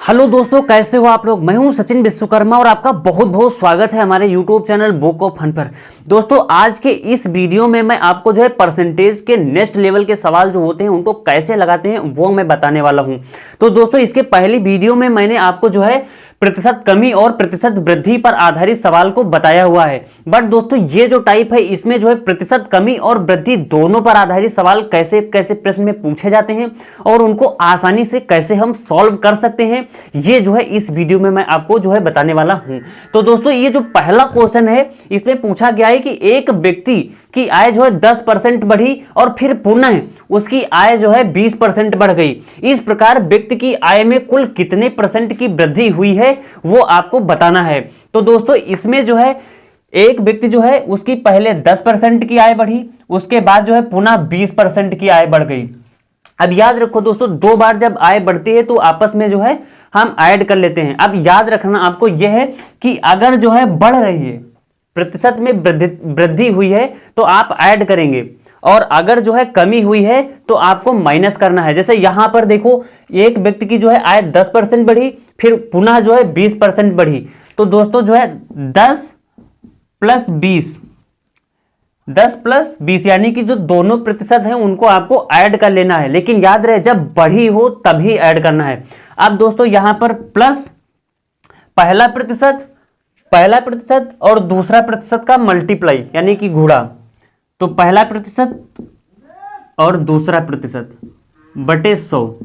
Hello दोस्तों, कैसे हो आप लोग। मैं हूं सचिन विश्वकर्मा और आपका बहुत बहुत स्वागत है हमारे YouTube channel Book of Fun पर। दोस्तों, आज के इस वीडियो में मैं आपको जो है परसेंटेज के नेक्स्ट लेवल के सवाल जो होते हैं उनको कैसे लगाते हैं वो मैं बताने वाला हूं। तो दोस्तों, इसके पहली वीडियो में मैंने आपको जो है प्रतिशत कमी और प्रतिशत वृद्धि पर आधारित सवाल को बताया हुआ है। बट दोस्तों, ये जो टाइप है इसमें जो है प्रतिशत कमी और वृद्धि दोनों पर आधारित सवाल कैसे कैसे प्रश्न में पूछे जाते हैं और उनको आसानी से कैसे हम सॉल्व कर सकते हैं, ये जो है इस वीडियो में मैं आपको जो है बताने वाला हूं। तो दोस्तों, ये जो पहला क्वेश्चन है इसमें पूछा गया है कि एक व्यक्ति की आय जो है 10% बढ़ी और फिर पुनः उसकी आय जो है 20% बढ़ गई। इस प्रकार व्यक्ति की आय में कुल कितने परसेंट की वृद्धि हुई है वो आपको बताना है। तो दोस्तों, इसमें जो है एक व्यक्ति जो है उसकी पहले 10% की आय बढ़ी, उसके बाद जो है पुनः 20% की आय बढ़ गई। अब याद रखो दोस्तों, दो बार जब आय बढ़ती है तो आपस में जो है हम ऐड कर लेते हैं। अब याद रखना आपको यह है कि अगर जो है बढ़ रही है, प्रतिशत में वृद्धि हुई है तो आप ऐड करेंगे, और अगर जो है कमी हुई है तो आपको माइनस करना है। जैसे यहां पर देखो, एक व्यक्ति की जो है आय 10% बढ़ी, फिर पुनः जो है 20% बढ़ी। तो दोस्तों जो है 10 प्लस 20, 10 प्लस 20 यानी कि जो दोनों प्रतिशत हैं उनको आपको ऐड कर लेना है। लेकिन याद रहे, जब बढ़ी हो तभी ऐड करना है। अब दोस्तों यहां पर प्लस पहला प्रतिशत और दूसरा प्रतिशत का मल्टीप्लाई यानी कि गुणा, तो पहला प्रतिशत और दूसरा प्रतिशत बटे 100।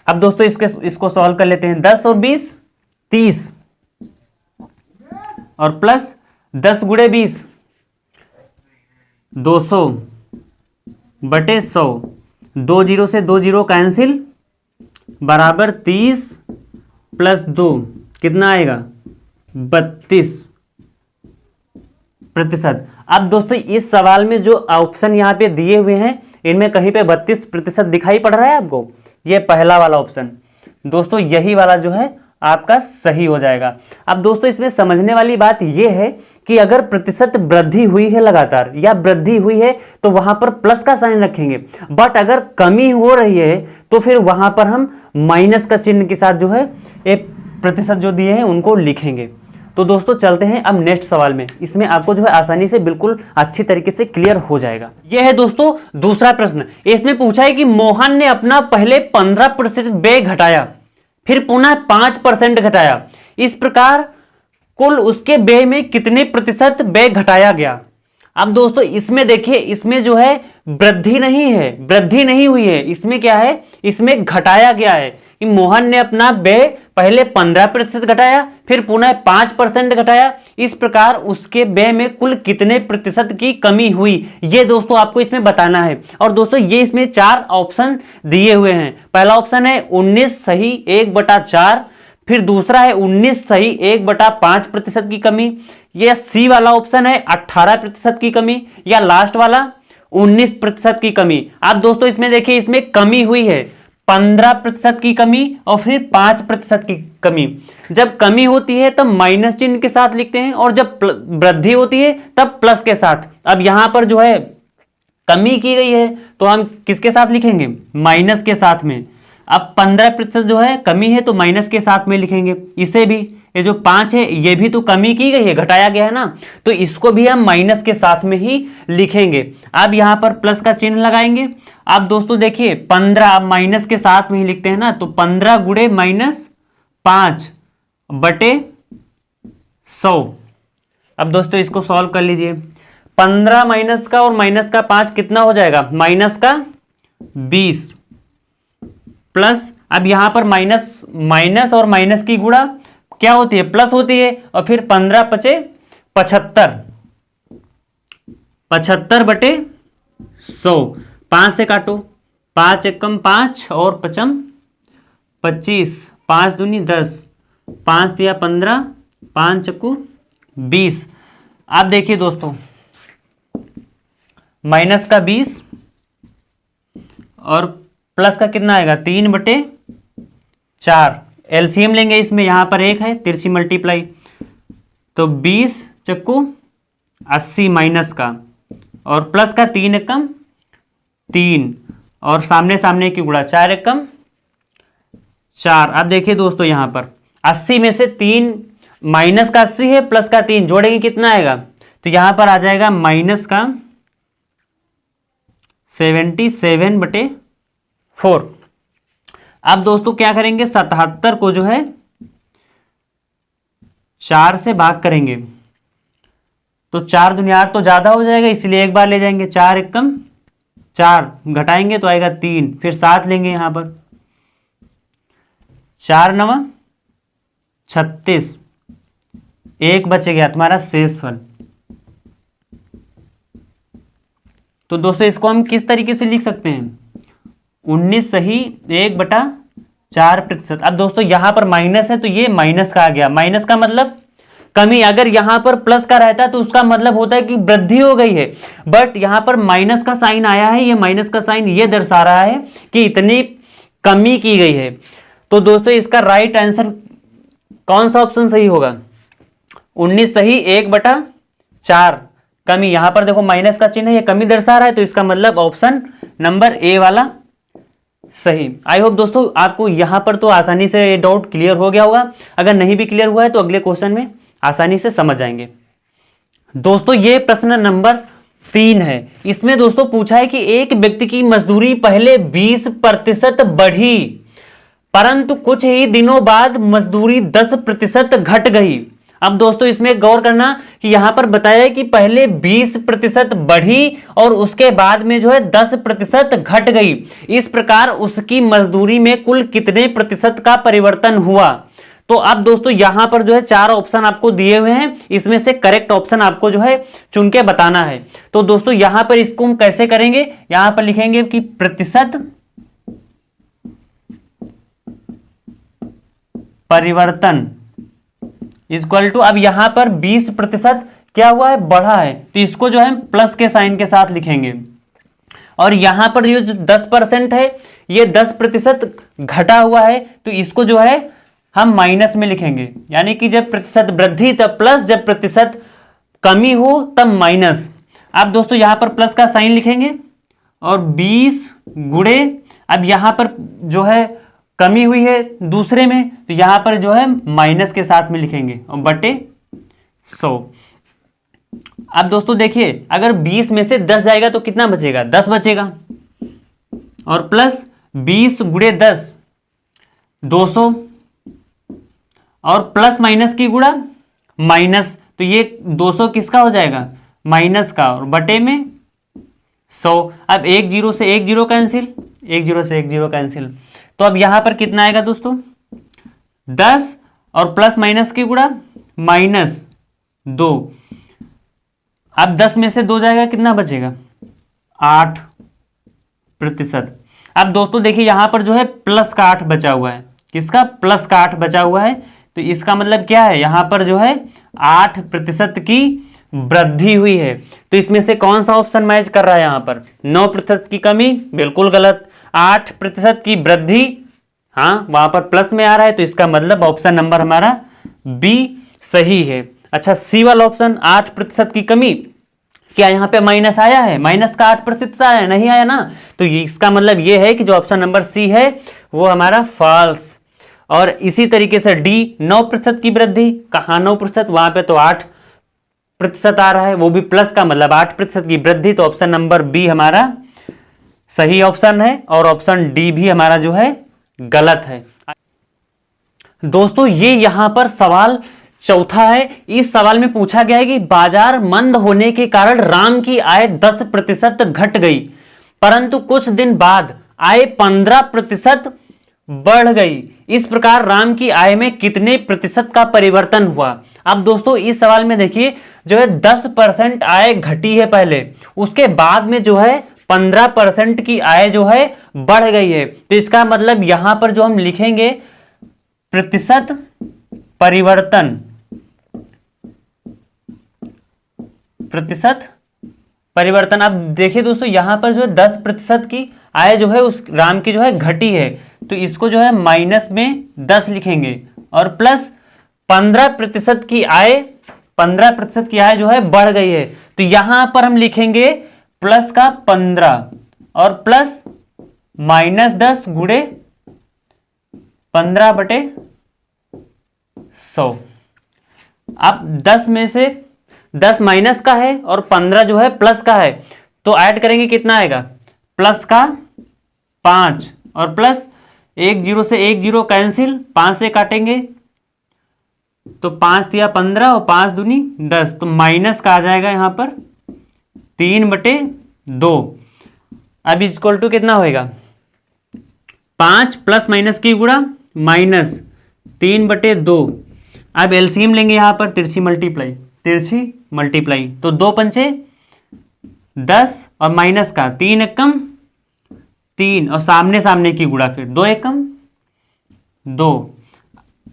अब दोस्तों इसको सॉल्व कर लेते हैं। 10 और 20 30, और प्लस 10 गुणे 20 200 बटे 100। 2 जीरो से 2 जीरो कैंसिल, बराबर 30 प्लस 2 कितना आएगा 32%। अब दोस्तों, इस सवाल में जो ऑप्शन यहां पे दिए हुए हैं इनमें कहीं पे 32% दिखाई पड़ रहा है आपको, ये पहला वाला ऑप्शन दोस्तों, यही वाला जो है आपका सही हो जाएगा। अब दोस्तों, इसमें समझने वाली बात यह है कि अगर प्रतिशत वृद्धि हुई है लगातार या वृद्धि हुई है तो वहां पर प्लस का साइन रखेंगे, बट अगर कमी हो रही है तो फिर वहां पर हम माइनस का चिन्ह के साथ जो है एक प्रतिशत जो दिए हैं उनको लिखेंगे। तो दोस्तों चलते हैं अब नेक्स्ट सवाल में। इसमें आपको जो है आसानी से बिल्कुल अच्छी तरीके से क्लियर हो जाएगा। यह है दोस्तों दूसरा प्रश्न। इसमें पूछा है कि मोहन ने अपना पहले 15% व्यय घटाया, फिर पुनः 5% घटाया। इस प्रकार कुल उसके व्यय में कितने प्रतिशत व्यय घटाया गया। अब दोस्तों इसमें देखिए, इसमें जो है वृद्धि नहीं है, वृद्धि नहीं हुई है, इसमें क्या है, इसमें घटाया गया है कि मोहन ने अपना व्यय पहले 15% घटाया, फिर पुनः 5% घटाया। इस प्रकार उसके व्यय में कुल कितने प्रतिशत की कमी हुई, ये दोस्तों आपको इसमें बताना है। और दोस्तों ये इसमें 4 ऑप्शन दिए हुए हैं। पहला ऑप्शन है 19 सही 1/4, फिर दूसरा है 19 सही 1/5% की कमी, यह सी वाला ऑप्शन है 18% की कमी, या लास्ट वाला 19% की कमी। आप दोस्तों इसमें देखिए, इसमें कमी हुई है 15% की कमी और फिर 5% की कमी। जब कमी होती है तब माइनस चिन्ह के साथ लिखते हैं और जब वृद्धि होती है तब प्लस के साथ। अब यहां पर जो है कमी की गई है तो हम किसके साथ लिखेंगे, माइनस के साथ में। अब 15% जो है कमी है तो माइनस के साथ में लिखेंगे। इसे भी, ये जो 5 है ये भी तो कमी की गई है, घटाया गया है ना, तो इसको भी हम माइनस के साथ में ही लिखेंगे। अब यहां पर प्लस का चिन्ह लगाएंगे। अब दोस्तों देखिए 15 माइनस के साथ में ही लिखते हैं ना, तो 15 गुणे -5 बटे 100। अब दोस्तों इसको सॉल्व कर लीजिए। 15 माइनस का और माइनस का 5 कितना हो जाएगा, माइनस का 20, प्लस अब यहां पर माइनस और माइनस की गुणा क्या होती है, प्लस होती है, और फिर 15 पचे 75, 75 बटे 100। 5 से काटो, 5 एकम 5 और 5 25, 5 दूनी 10, 5 दिया 15, 5 चक्कू 20। आप देखिए दोस्तों, माइनस का 20 और प्लस का कितना आएगा 3/4। एलसीएम लेंगे, इसमें यहां पर 1 है, तिरछी मल्टीप्लाई, तो 20 चक्कू 80 माइनस का, और प्लस का 3 एकम 3, और सामने सामने की गुणा 4 एकम 4। अब देखिए दोस्तों यहां पर 80 में से 3 माइनस का 80 है, प्लस का 3 जोड़ेंगे कितना आएगा, तो यहां पर आ जाएगा माइनस का 77/4। अब दोस्तों क्या करेंगे, 77 को जो है 4 से भाग करेंगे तो 4 दूनी 8 तो ज्यादा हो जाएगा, इसलिए एक बार ले जाएंगे। 4 एकम 4 घटाएंगे तो आएगा 3, फिर 7 लेंगे यहां पर, 4 9 36, एक बच गया तुम्हारा शेषफल। तो दोस्तों इसको हम किस तरीके से लिख सकते हैं, 19 सही 1/4%। अब दोस्तों यहां पर माइनस है तो ये माइनस का आ गया, माइनस का मतलब कमी। अगर यहां पर प्लस का रहता तो उसका मतलब होता है कि वृद्धि हो गई है, बट यहां पर माइनस का साइन आया है, ये माइनस का साइन ये दर्शा रहा है कि इतनी कमी की गई है। तो दोस्तों इसका राइट आंसर कौन सा ऑप्शन सही होगा, 19 सही 1/4 कमी। यहां पर देखो माइनस का चिन्ह है, ये कमी दर्शा रहा है, तो इसका मतलब ऑप्शन नंबर ए वाला सही। आई होप दोस्तों आपको यहां पर तो आसानी से ये डाउट क्लियर हो गया होगा। अगर नहीं भी क्लियर हुआ है तो अगले क्वेश्चन में आसानी से समझ जाएंगे। दोस्तों ये प्रश्न नंबर 3 है। इसमें दोस्तों पूछा है कि एक व्यक्ति की मजदूरी पहले 20% बढ़ी, परंतु कुछ ही दिनों बाद मजदूरी 10% घट गई। अब दोस्तों इसमें गौर करना कि यहां पर बताया है कि पहले 20% बढ़ी और उसके बाद में जो है 10% घट गई। इस प्रकार उसकी मजदूरी में कुल कितने प्रतिशत का परिवर्तन हुआ। तो अब दोस्तों यहां पर जो है 4 ऑप्शन आपको दिए हुए हैं, इसमें से करेक्ट ऑप्शन आपको जो है चुन के बताना है। तो दोस्तों यहां पर इसको हम कैसे करेंगे, यहां पर लिखेंगे कि प्रतिशत परिवर्तन इक्वल टू, अब यहां पर 20% क्या हुआ है, बढ़ा है, तो इसको जो है प्लस के साइन के साथ लिखेंगे। और यहां पर ये जो 10% है, ये 10% घटा हुआ है, तो इसको जो है हम माइनस में लिखेंगे। यानी कि जब प्रतिशत वृद्धि तब प्लस, जब प्रतिशत कमी हो तब माइनस। अब दोस्तों यहां पर प्लस का साइन लिखेंगे और 20 गुणे, अब यहां पर जो है कमी हुई है दूसरे में, तो यहां पर जो है माइनस के साथ में लिखेंगे और बटे 100। अब दोस्तों देखिए अगर 20 में से 10 जाएगा तो कितना बचेगा, 10 बचेगा, और प्लस 20 गुणे 10 200, और प्लस माइनस की गुणा माइनस, तो ये 200 किसका हो जाएगा, माइनस का, और बटे में 100। अब 1 0 से 1 0 कैंसिल, 1 0 से 1 0 कैंसिल, तो अब यहां पर कितना आएगा दोस्तों, 10 और प्लस माइनस की गुणा -2। अब 10 में से 2 जाएगा, कितना बचेगा, 8%। अब दोस्तों देखिए यहां पर जो है प्लस का 8 बचा हुआ है, किसका, प्लस का 8 बचा हुआ है, तो इसका मतलब क्या है, यहां पर जो है 8% की वृद्धि हुई है। तो इसमें से कौन सा ऑप्शन मैच कर रहा है, यहां पर 9% की कमी, बिल्कुल गलत, 8% की वृद्धि, हाँ वहां पर प्लस में आ रहा है, तो इसका मतलब ऑप्शन नंबर हमारा बी सही है। अच्छा सी वाला ऑप्शन 8% की कमी, क्या यहां पे माइनस आया है, माइनस का 8% आया है, नहीं आया ना, तो इसका मतलब ये है कि जो ऑप्शन नंबर सी है वो हमारा फॉल्स। और इसी तरीके से डी 9% की वृद्धि, कहां 9%, वहां पे तो 8% आ रहा है, वो भी प्लस का मतलब 8% की वृद्धि, तो ऑप्शन नंबर बी हमारा सही ऑप्शन है, और ऑप्शन डी भी हमारा जो है गलत है। दोस्तों ये यहां पर सवाल चौथा है। इस सवाल में पूछा गया है कि बाजार मंद होने के कारण राम की आय 10% घट गई, परंतु कुछ दिन बाद आय 15% बढ़ गई। इस प्रकार राम की आय में कितने प्रतिशत का परिवर्तन हुआ। अब दोस्तों इस सवाल में देखिए जो है 10% आय घटी है पहले, उसके बाद में जो है 15% की आय जो है बढ़ गई है, तो इसका मतलब यहां पर जो हम लिखेंगे प्रतिशत परिवर्तन, प्रतिशत परिवर्तन। अब देखिए दोस्तों यहां पर जो है 10% की आय जो है उस राम की जो है घटी है, तो इसको जो है माइनस में 10 लिखेंगे, और प्लस 15% की आय, 15% की आय जो है बढ़ गई है, तो यहां पर हम लिखेंगे प्लस का 15 और प्लस -10 गुणे 15/100। अब 10 में से 10 माइनस का है और 15 जो है प्लस का है, तो ऐड करेंगे कितना आएगा, प्लस का 5 और प्लस 1 0 से 1 0 कैंसिल, 5 से काटेंगे तो 5 दिया 15 और 5 दूनी 10, तो माइनस का आ जाएगा यहां पर 3/2। अब इक्वल टू कितना होएगा, 5 प्लस माइनस की गुणा माइनस 3/2। अब एलसीएम लेंगे यहां पर, तिरछी मल्टीप्लाई, तो 2 पंचे 10 और माइनस का 3 एकम 3 और सामने सामने की गुणा, फिर 2 एकम 2।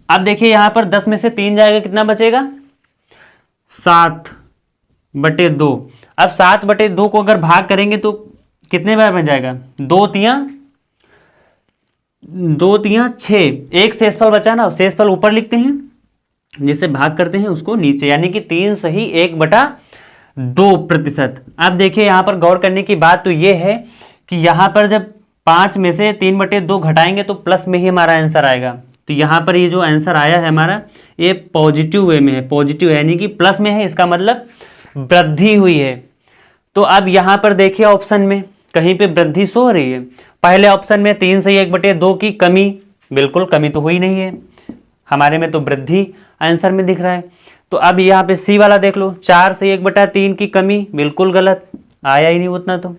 अब देखिए यहां पर 10 में से 3 जाएगा, कितना बचेगा, 7/2। अब 7/2 को अगर भाग करेंगे तो कितने बार में जाएगा, 2 तिया 6, एक शेषफल बचा ना, शेषफल ऊपर लिखते हैं, जिसे भाग करते हैं उसको नीचे, यानी कि 3 सही 1/2%। अब देखिए यहां पर गौर करने की बात तो यह है कि यहां पर जब 5 में से 3/2 घटाएंगे तो प्लस में ही हमारा आंसर आएगा। तो यहां पर ये जो आंसर आया है हमारा, ये पॉजिटिव वे में है, पॉजिटिव यानी कि प्लस में है, इसका मतलब वृद्धि हुई है। तो अब यहां पर देखिए ऑप्शन में कहीं पे वृद्धि शो हो रही है। पहले ऑप्शन में 3 से 1/2 की कमी, बिल्कुल कमी तो हुई नहीं है, हमारे में तो वृद्धि आंसर में दिख रहा है। तो अब यहाँ पे सी वाला देख लो, 4 से 1/3 की कमी, बिल्कुल गलत, आया ही नहीं उतना। तो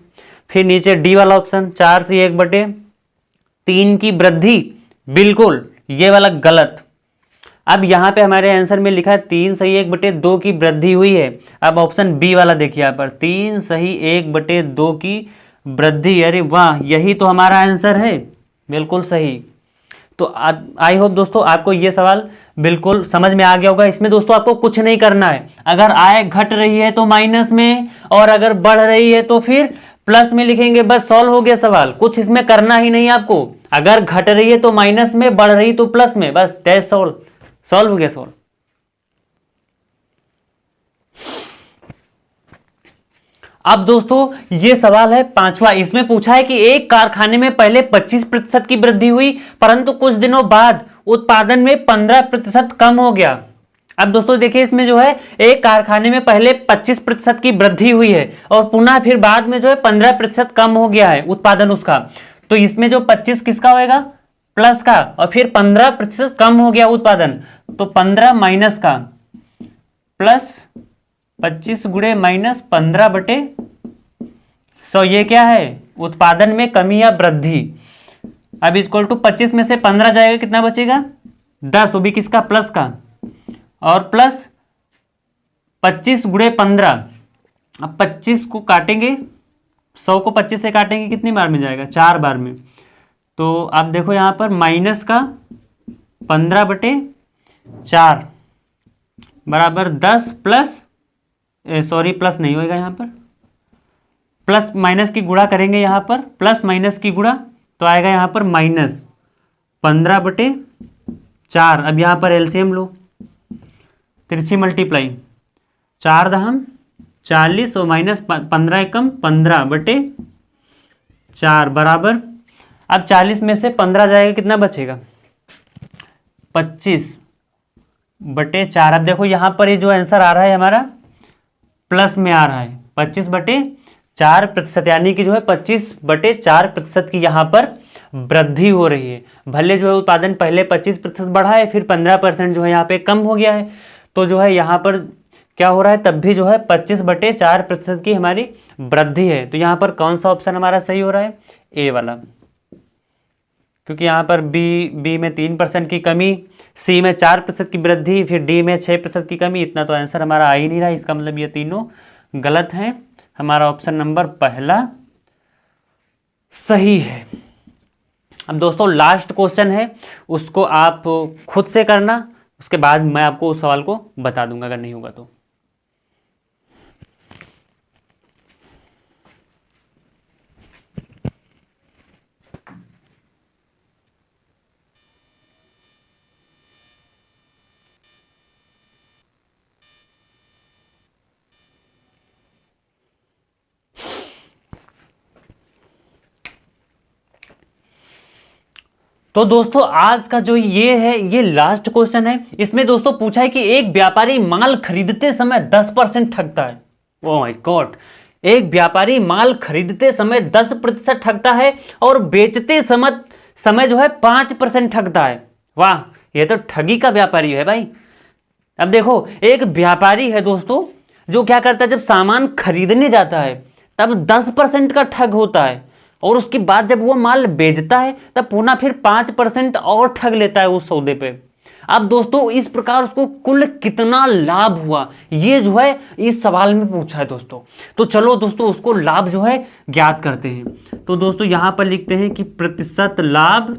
फिर नीचे डी वाला ऑप्शन, 4 से 1/3 की वृद्धि, बिल्कुल ये वाला गलत। अब यहाँ पे हमारे आंसर में लिखा है 3 सही 1/2 की वृद्धि हुई है। अब ऑप्शन बी वाला देखिए यहाँ पर, 3 सही 1/2 की वृद्धि, अरे वाह, यही तो हमारा आंसर है, बिल्कुल सही। तो आई होप दोस्तों आपको ये सवाल बिल्कुल समझ में आ गया होगा। इसमें दोस्तों आपको कुछ नहीं करना है, अगर आय घट रही है तो माइनस में, और अगर बढ़ रही है तो फिर प्लस में लिखेंगे, बस सॉल्व हो गया सवाल, कुछ इसमें करना ही नहीं आपको। अगर घट रही है तो माइनस में, बढ़ रही तो प्लस में, बस दैट्स ऑल, सॉल्व हो गया सवाल। अब दोस्तों ये सवाल है 5वां, इसमें पूछा है कि एक कारखाने में पहले 25% की वृद्धि हुई, परंतु कुछ दिनों बाद उत्पादन में 15% कम हो गया। अब दोस्तों देखिए इसमें जो है एक कारखाने में पहले 25% की वृद्धि हुई है और पुनः फिर बाद में जो है 15% कम हो गया है उत्पादन उसका। तो इसमें जो 25 किसका होएगा, प्लस का, और फिर 15% कम हो गया उत्पादन, तो 15 माइनस का प्लस 25 गुणे माइनस 15/100, ये क्या है, उत्पादन में कमी या वृद्धि। अब इक्वल टू 25 में से 15 जाएगा, कितना बचेगा, 10, वो भी किसका, प्लस का, और प्लस 25 गुणे 15। अब 25 को काटेंगे, 100 को 25 से काटेंगे, कितनी बार में जाएगा, 4 बार में। तो अब देखो यहां पर माइनस का 15/4 बराबर 10 प्लस, सॉरी प्लस नहीं होएगा यहां पर, प्लस माइनस की गुणा करेंगे यहां पर, प्लस माइनस की गुणा, तो आएगा यहां पर माइनस 15/4। अब यहां पर एलसीएम लो, तिरछी मल्टीप्लाई, 4 दहम 40 और माइनस 15 एकम 15/4 बराबर, अब 40 में से 15 जाएगा, कितना बचेगा, 25/4। अब देखो यहां पर ये जो आंसर आ रहा है हमारा प्लस में आ रहा है, 25/4%, यानी कि जो है 25/4% की यहां पर वृद्धि हो रही है। भले जो है उत्पादन पहले 25% बढ़ा है, फिर 15% जो है यहाँ पे कम हो गया है, तो जो है यहाँ पर क्या हो रहा है, तब भी जो है 25/4% की हमारी वृद्धि है। तो यहाँ पर कौन सा ऑप्शन हमारा सही हो रहा है, ए वाला, क्योंकि यहाँ पर बी में 3% की कमी, सी में 4% की वृद्धि, फिर डी में 6% की कमी, इतना तो आंसर हमारा आ ही नहीं रहा। इसका मतलब ये तीनों गलत हैं, हमारा ऑप्शन नंबर पहला सही है। अब दोस्तों लास्ट क्वेश्चन है, उसको आप खुद से करना, उसके बाद मैं आपको उस सवाल को बता दूंगा अगर नहीं होगा तो। तो दोस्तों आज का जो ये है ये लास्ट क्वेश्चन है। इसमें दोस्तों पूछा है कि एक व्यापारी माल खरीदते समय 10% ठगता है। ओह माय गॉड, एक व्यापारी माल खरीदते समय 10% ठगता है और बेचते समय जो है 5% ठगता है। वाह, ये तो ठगी का व्यापारी है भाई। अब देखो, एक व्यापारी है दोस्तों जो क्या करता है, जब सामान खरीदने जाता है तब 10% का ठग होता है और उसके बाद जब वो माल बेचता है तब पुनः फिर 5% और ठग लेता है उस सौदे पे। अब दोस्तों इस प्रकार उसको कुल कितना लाभ हुआ, ये जो है इस सवाल में पूछा है दोस्तों। तो चलो दोस्तों उसको लाभ जो है ज्ञात करते हैं। तो दोस्तों यहां पर लिखते हैं कि प्रतिशत लाभ।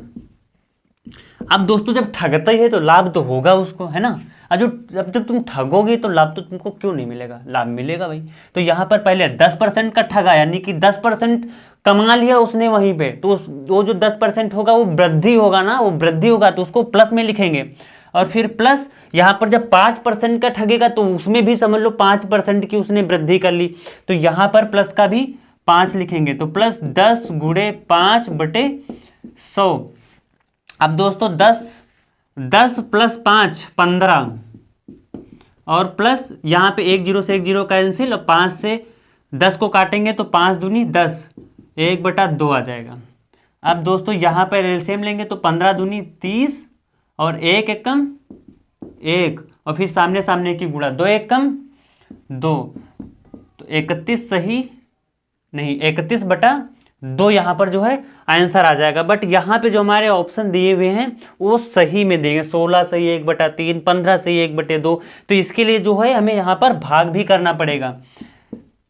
अब दोस्तों जब ठगता ही है तो लाभ तो होगा उसको, है ना। अब जब तुम ठगोगे तो लाभ तो तुमको क्यों नहीं मिलेगा, लाभ मिलेगा भाई। तो यहाँ पर पहले 10% का ठगा, यानी कि 10% कमा लिया उसने वहीं पे, तो वो जो 10% होगा वो वृद्धि होगा ना, वो वृद्धि होगा तो उसको प्लस में लिखेंगे। और फिर प्लस यहाँ पर जब 5% का ठगेगा तो उसमें भी समझ लो 5% की उसने वृद्धि कर ली, तो यहाँ पर प्लस का भी 5 लिखेंगे। तो प्लस 10 गुणे 5/100। अब दोस्तों 10 प्लस 5 15, और प्लस यहाँ पे 1 0 से 1 0 कैंसिल, और 5 से 10 को काटेंगे तो 5 दूनी 10, 1/2 आ जाएगा। अब दोस्तों यहाँ पर एलसीएम लेंगे तो 15 दूनी 30, और 1 एकम 1, और फिर सामने सामने की गुणा 2 एकम 2, तो 31 सही नहीं, 31/2 यहाँ पर जो है आंसर आ जाएगा। बट यहाँ पे जो हमारे ऑप्शन दिए हुए हैं वो सही में देंगे, 16 सही 1/3, 15 सही 1/2। तो इसके लिए जो है हमें यहाँ पर भाग भी करना पड़ेगा।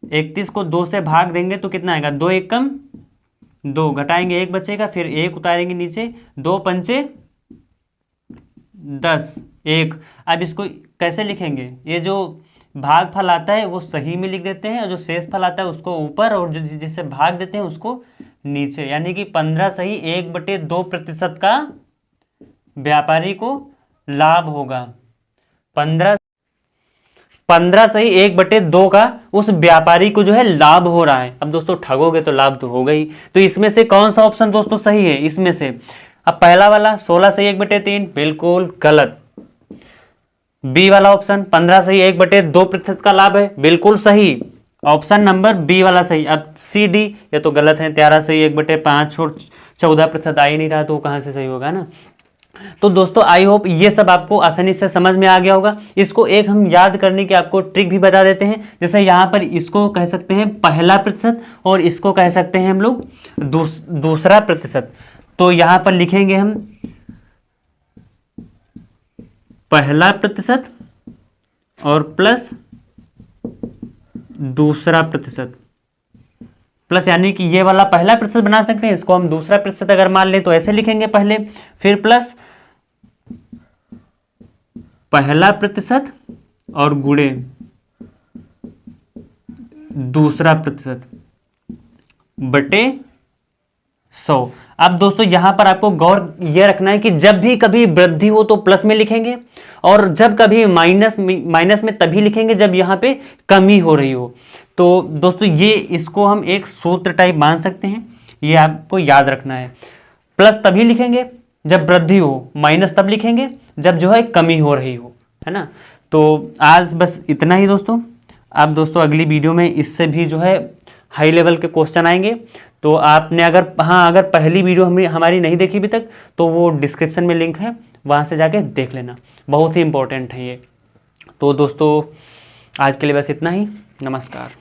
31 को 2 से भाग देंगे तो कितना आएगा, 2 एकम 2, घटाएंगे 1 बचेगा, फिर 1 उतारेंगे नीचे, 2 पंचे 10 1। अब इसको कैसे लिखेंगे, ये जो भाग फल आता है वो सही में लिख देते हैं और जो शेष फल आता है उसको ऊपर, और जो जिससे भाग देते हैं उसको नीचे, यानी कि 15 सही 1/2% का व्यापारी को लाभ होगा। 15 सही 1/2 का उस व्यापारी को जो है लाभ हो रहा है। अब दोस्तों ठगोगे तो लाभ तो होगा ही। तो इसमें से कौन सा ऑप्शन दोस्तों सही है इसमें से, अब पहला वाला 16 सही 1/3 बिल्कुल गलत। बी वाला ऑप्शन 15 सही 1/2% का लाभ है, बिल्कुल सही। ऑप्शन नंबर बी वाला सही। अब सी डी ये तो गलत है, 13 सही 1/5 और 14% आ ही नहीं रहा, तो कहां से सही होगा ना। तो दोस्तों आई होप ये सब आपको आसानी से समझ में आ गया होगा। इसको एक हम याद करने की आपको ट्रिक भी बता देते हैं। जैसे यहाँ पर इसको कह सकते हैं पहला प्रतिशत और इसको कह सकते हैं हम लोग दूसरा प्रतिशत। तो यहाँ पर लिखेंगे हम पहला प्रतिशत और प्लस दूसरा प्रतिशत, प्लस यानी कि ये वाला पहला प्रतिशत बना सकते हैं, इसको हम दूसरा प्रतिशत अगर मान लें तो ऐसे लिखेंगे पहले, फिर प्लस पहला प्रतिशत और गुणे दूसरा प्रतिशत बटे 100। अब दोस्तों यहां पर आपको गौर यह रखना है कि जब भी कभी वृद्धि हो तो प्लस में लिखेंगे, और जब कभी माइनस में तभी लिखेंगे जब यहां पे कमी हो रही हो। तो दोस्तों ये इसको हम एक सूत्र टाइप मान सकते हैं, ये आपको याद रखना है। प्लस तभी लिखेंगे जब वृद्धि हो, माइनस तब लिखेंगे जब जो है कमी हो रही हो, है ना। तो आज बस इतना ही दोस्तों। अब दोस्तों अगली वीडियो में इससे भी जो है हाई लेवल के क्वेश्चन आएंगे। तो आपने अगर पहली वीडियो हमारी नहीं देखी अभी तक तो वो डिस्क्रिप्शन में लिंक है, वहाँ से जाके देख लेना, बहुत ही इंपॉर्टेंट है ये। तो दोस्तों आज के लिए बस इतना ही, नमस्कार।